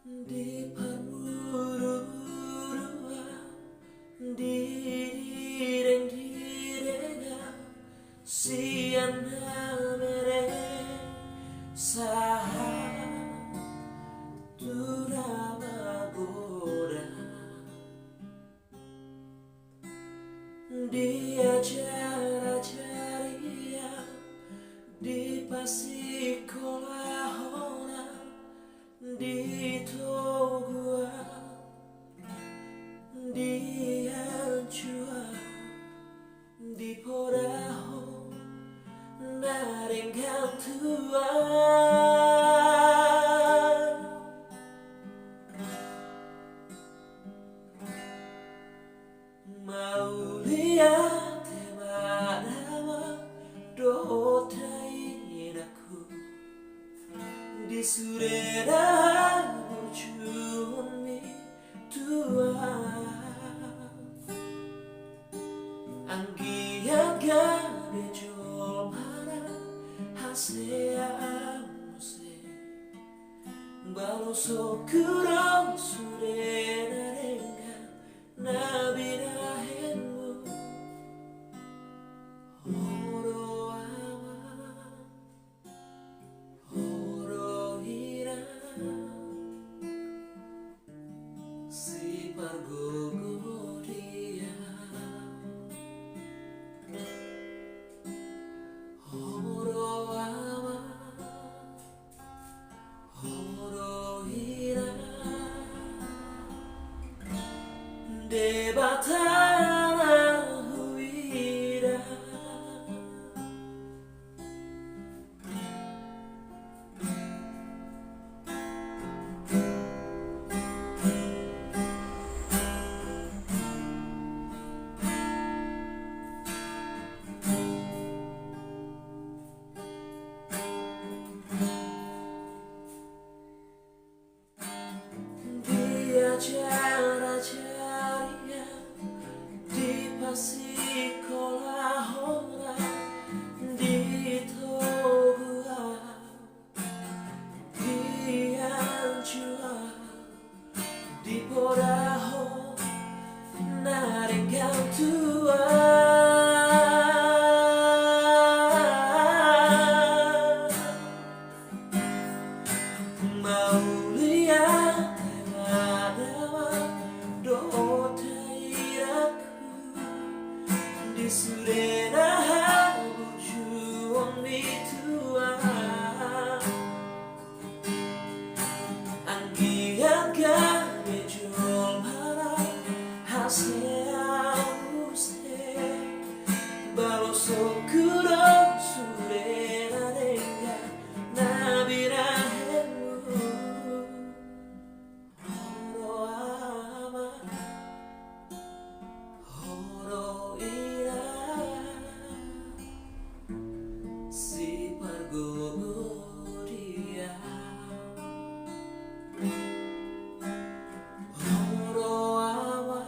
Di perburuan direng-direnga siana mereng saha turama goda di acara ceria di pasikolah di Togua di Anjua di Poraho naringkan tua mau lihat tema dotain aku di surera burjuni tua anggia gabe jol mana hasea muse baloso kurang surera renga nabira henmu horo ama horo hira si pargogoria horo ama horo hira debatana huira acara ceria di pasikolah di Togua di Anjua di Poraho naringkan tua mau lihat di surena berjuang di tua anggian gabe jol mana hasea muse baloso kurang surena renga nabira henmu horo ama horo si pargogoria horo ama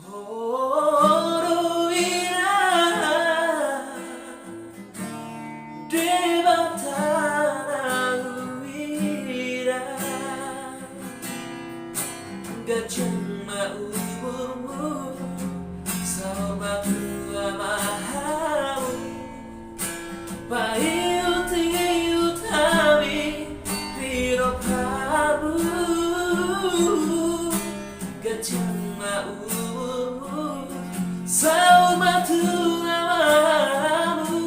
horo ira debatana huira gajah umurmu sahabat amahamu Paiuti-utami piro prabu gajah umurmu sahabat amahamu